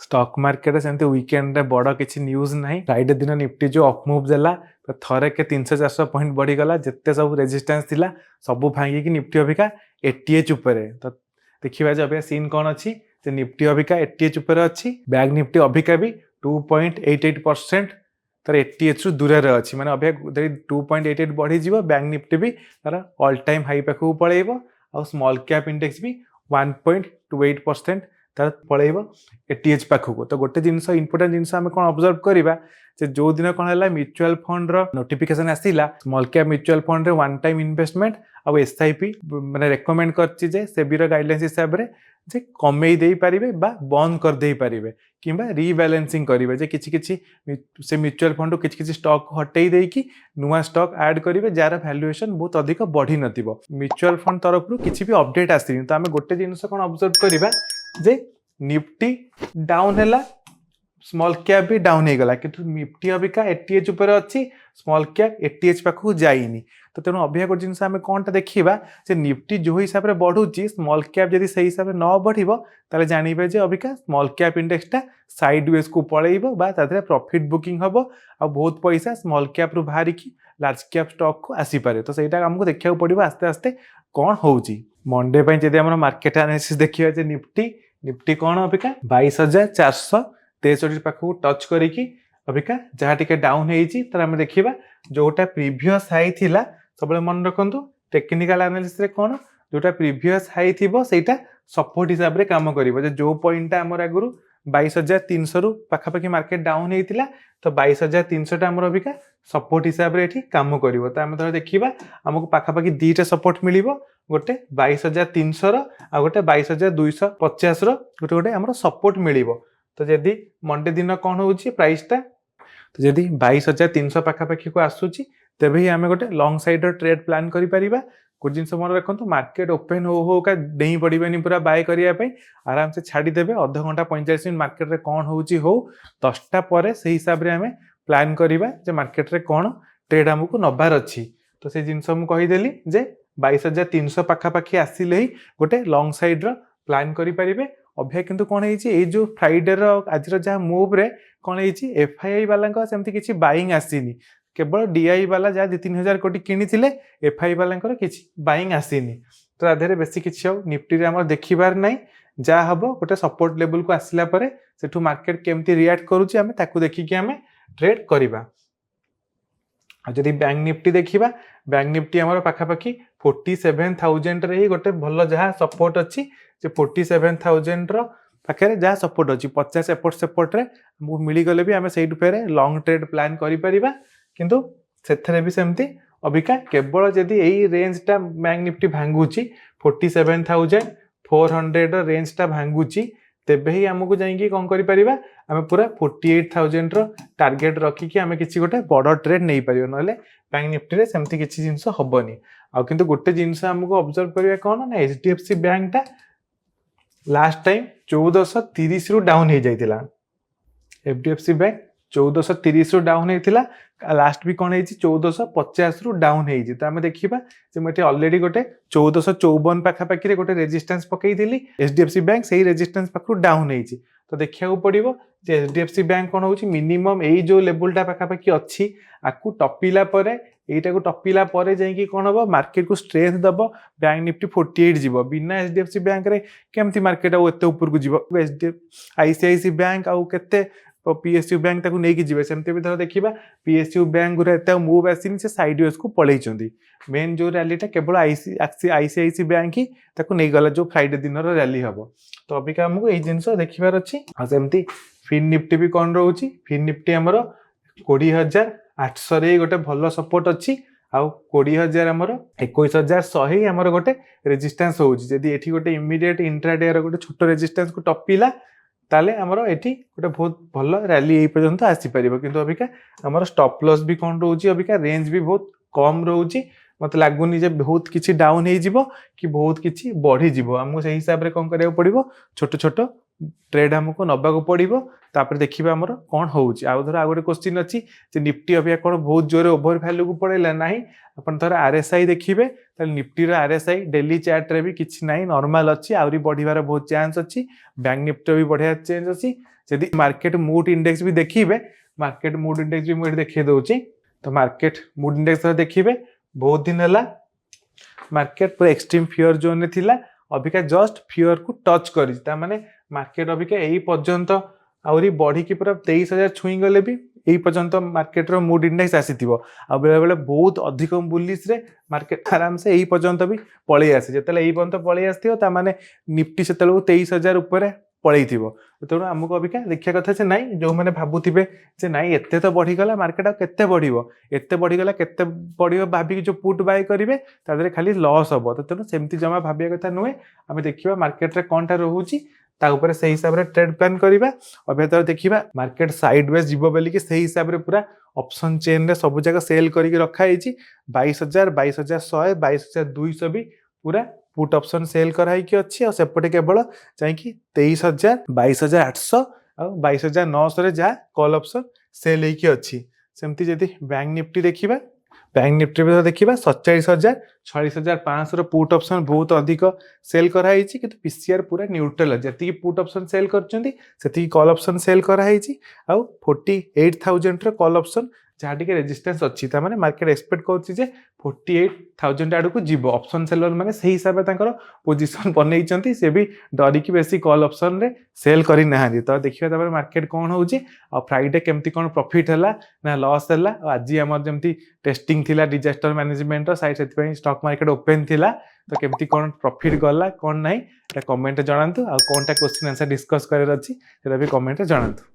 Stock market सेमती weekend रे बड़ किसी न्यूज ना फ्राइडे दिन निफ्टी जो अप मुव देला तो थरे के 300-400 पॉइंट बढ़ीगला जिते सब रेजिस्टेंस थिला सब भांगी निफ्टी अबिका 88 उपरे। तो देखिए अबिका सीन कौन अच्छी निफ्टी अबिका 88 उपरे अच्छी बैंक निफ्टी अबिका भी 2.88% तार 88 रु दूर अच्छी माने अबिका 2.88 बढ़ी जीवो बैंक निफ्टी भी तार ऑल टाइम हाई पाखु पळेइबो और स्मॉल कैप इंडेक्स भी 1.28% तार पळेइबो 88 पाखु। तो गोटे जिनस इंपोर्टेंट जिनस आम कौन ऑब्जर्व करवा जो दिन कौन है म्यूचुअल फंड रो नोटिफिकेशन आसीला स्मॉल कैप म्यूचुअल फंड रे वन टाइम इन्वेस्टमेंट आ एसआईपी माने रेकमेंड करछि जे सेबी रो गाइडलाइंस हिसाब रे जे कमेई देई पारिबे बा बंद कर देई पारिबे किंबा रीबैलेंसिंग करिवे जे किछि किछि से म्यूचुअल फंड किछि किछि स्टॉक हटेई देई कि नुवा स्टॉक ऐड करिवे जार वैल्यूएशन बहुत अधिक बढ़ी नथिबो। म्यूचुअल फंड तरफ रु किछि भी अपडेट आसीनी तो आमे गोटे जिनस कोन ऑब्जर्व करिवा जे निफ्टी डाउन हैला स्मॉल कैप भी डाउन हो गला किंतु निफ्टी अबिका 88 ऊपर अच्छी स्मॉल कैप 88 पाखु जाइनी। तो तेणु अबिका गोटे जिनस आमे कोनटा देखिबा जे निफ्टी जो हिसाब रे बढ़ुची स्मॉल कैप जदी सही हिसाब रे न बढ़िबो ताले जानिबे जे अबिका स्मॉल कैप इंडेक्स टा साइडवेज को पळेइबो बा तादरे प्रॉफिट बुकिंग हबो आ बहुत पैसा स्मॉल कैप रु बाहरी की लार्ज कैप स्टॉक को आसी पारे। तो सेटा हमको देखिया पड़िबो आस्ते आस्ते कोन होउची। मंडे पय जदी हमर मार्केट एनालिसिस देखिबा जे निफ्टी कौन अबिका 22,463 पाखु टच करिकी अबिका जहाँ टिके डाउन होईची तर हम देखिबा जोटा प्रीवियस हाई थिला सबले मन रखंतु टेक्निकल एनालिसिस रे कोन जोटा प्रीवियस हाई थिबो सेटा सपोर्ट हिसाब रे काम करिवो जे जो पॉइंट हमर आगुरु 22,300 रु पाखापाखी मार्केट डाउन होईतिला तो 22,300 टा हमर अबिका सपोर्ट हिसाब रे एठी काम करिवो। तो हम थोड़ा देखिबा हमको पाखापाखी दीटा सपोर्ट मिलिबो गोटे 22,300 रो आ गोटे 22,250 रो गोटे गोटे हमर सपोर्ट मिलिबो। तो जदि मंडे दिन कौन होउची प्राइस टा तो जदि 22,300 पाखापाखी को आसुची तेबे ही आमे गोटे लॉन्ग साइड ट्रेड प्लान करि परिबा। कुछ जिनस मन रखंतु मार्केट ओपन हो का डेई पड़िबेनी पूरा बाय करिया पई आराम से छाड़ी देबे आधा घंटा 45 मिनिट मार्केट रे कौन होउची हो 10टा परे से हिसाब रे आमे प्लान करिबा जे मार्केट रे कौन ट्रेड हमको नबार अछि। तो से जिनस हम कहि देली जे 22,300 पाखापाखी आसिले ही गोटे लॉन्ग साइड रो प्लान करि परिबे। अभ्या किंतु कौन है ये जो फ्राइडे आज जहाँ मुव रे कौन है एफआईआई वाला सेमती किसी बाइंग आसीनी केवल डीआई वाला जहाँ 2-3 हजार कोटी किनी एफआई वाला किसी बाइंग आसीनी। तो आधे बेसी किसी निफ्टी रे हमर देखिबार नहीं जहाँ हम गोटे सपोर्ट लेवल को आसला परे सेठू मार्केट केमती रिएक्ट करूची आमे ताकू देखिकी आमे ट्रेड करिबा। जदि बैंक निफ्टी देखिबा बैंक निफ्टी हमर पाखापाखी 47,000 रे ही गोटे भल जहाँ सपोर्ट अच्छी 47,000 रो पाखे जहाँ सपोर्ट अच्छी 50 एपट सेपट रे मिली गले भी आमे सेइटु फेरे लॉन्ग ट्रेड प्लान करि परिबा। किंतु सेथरे भी सेमती अबिका केवल जदि एई रेंज टा बैंक निफ्टी भांगुची 47,400 रेंज टा भांगुची तेबे ही हमको जाइए कौन करि परिबा आमे पूरा 48,000 रो टार्गेट रखी कि आमे किछि गोटे बड़ ट्रेड नै परिबो नले बैंक निफ्टी रे सेमती किछि जिंस हबनी। आ किंतु गोटे जिंस हमको ऑब्जर्व करिया कोन ना एचडीएफसी बैंक टा लास्ट टाइम 1430 रु डाउन हो जाइतिला एचडीएफसी बैंक 1430 रु डाउन होइतिला लास्ट भी कौन है 1450 रु डाउन हो। तो आम देखा मुझे ऑलरेडी गोटे 1454 पाखापाखी रे गोटे रेजिस्टेंस पकईली एचडीएफसी बैंक से रेजिस्टेंस पाखु डाउन हो। तो देखा पड़ो जे एचडीएफसी बैंक कौन हो मिनिमम यही जो लेवलटा पाखापाखी अच्छी आपको टपिला यहीटा को टपिला जाइए कौन हम मार्केट को स्ट्रेंथ दब बैंक निफ्टी 48 जीव बिना एचडीएफसी बैंक रे केमती मार्केट आते ऊपर को जीव आईसीआईसी बैंक आउ केते पीएसयू बैंक ताकू नहीं जीवे सेमती भी धर देखा पीएसयू बैंक गुरा मूव आसनी से साइडवेज को पलैंती मेन जो रैलीटा केवल आईसीआईसी बैंक ही ताकू नहीं गला जो फ्राइडे दिन रैली हम। तो अबिका आमको यही जिनस देखबार अच्छी। हाँ सेमती फिन निफ्टी भी कौन रोचे फिन निफ्टी आमर 20,800 रे गोटे भल सपोर्ट अच्छी आउ 20,000 आमर 21,100 आमर गोटे रेजिस्टेंस होउची जदी एठी गोटे इमीडिएट इंट्राडे रो गोटे छोटो रेजिस्टेंस को टपिला ताले हमर एठी गोटे बहुत भल रैली एई पर्यंत आसी परिबो। किंतु अबिका हमर स्टॉप लॉस भी कौन रोची अबिका रेंज भी बहुत कम रोची मत लागुनी जे बहुत किछि डाउन हे जिवो कि बहुत किछि बढ़ी जिवो हमको सही हिसाब रे कौन करिया पड़िबो छोटो छोटो ट्रेड हमको नबाक पड़ो तापर देखिए आमर कौन होउची आ धर आ गोटे क्वेश्चन अच्छी जे निफ्टी अभी कौन बहुत जोरे ओवर वैल्यू को पड़ेला ना अपन थोड़ा आरएसआई देखिए निफ्टी आरएसआई डेली चार्ट रे भी किसी ना नॉर्मल अच्छी आहरी बढ़िबार बहुत चांस अच्छी बैंक निफ्टी भी बढ़िया चेंज अच्छी जदि मार्केट मूड इंडेक्स भी देखिए मार्केट मूड इंडेक्स भी मुझे देखिए दूसरी तो मार्केट मूड इंडेक्स देखिए बहुत दिन है मार्केट पूरा एक्सट्रीम फियर जोन थिला अबिका जस्ट फियर को टच कर माने मार्केट अबिका यही पर्यंत आहरी बढ़ी की पूरा 23,000 छुई गले भी यही पर्यंत मार्केट रो मूड इंडेक्स आसी आ बेले बेले बहुत अधिक बुलिश रे मार्केट आराम से यही पर्यंत भी पलि आसे जिते यही पर्यंत पलि आसो माने निफ्टी से 23,000 उपर पलि तेणु आमको अबिका देखा कथा से नाई जो मैंने भावुवे जे नाई एते तो बढ़ीगला मार्केट आते बढ़ो एते बढ़ीगला केते बढ़ो भाविक जो पुट बाय करेंगे तादे खाली लॉस हम तो तेणु सेमती जमा भाविया कथा नुहे आम देखा मार्केट रे कौन रोचे से हिसाब से ट्रेड प्लान करवा अभी तो देखा मार्केट साइड वेज जीव बोलिकी से हिसाब से पूरा ऑप्शन चेन रे सब जगह सेल करके रखाई 22,000 22,100 22,200 भी पूरा पुट ऑप्शन सेल कराई अच्छी और सेपटे केवल चाहिए 23,000 22,800 और 22,900 जहाँ कॉल ऑप्शन सेल होगी अच्छी सेमती जदि बैंक निफ्टी देखा बैंक निफ्टी भी देखा 47,000 46,500 पुट ऑप्शन बहुत अधिक सेल कराई कि पीसीआर पूरा न्यूट्रल जी पुट ऑप्शन सेल कर कॉल ऑप्शन सेल कराई 48,000 कॉल ऑप्शन जहाँ टी रेजिस्टेंस अच्छी माने मार्केट एक्सपेक्ट कर 48,000 आड़ को जीव ऑप्शन सेलर मैंने से हिसाब से पोजिशन बनई सी भी डरिकी बेसी कॉल ऑप्शन रे सेल करना तो देखिए मार्केट कौन हो फ्राइडे केमती कौन प्रॉफिट है ना लॉस है आज आम जमी टेस्टिंग थिला डिजास्टर मैनेजमेंट साइड से स्टॉक मार्केट ओपन थिला तो केमती कौन प्रॉफिट गला कौन ना कमेंट जनातु आ कौन टा क्वेश्चन आंसर डिस्कस कर भी कमेंट जनातु।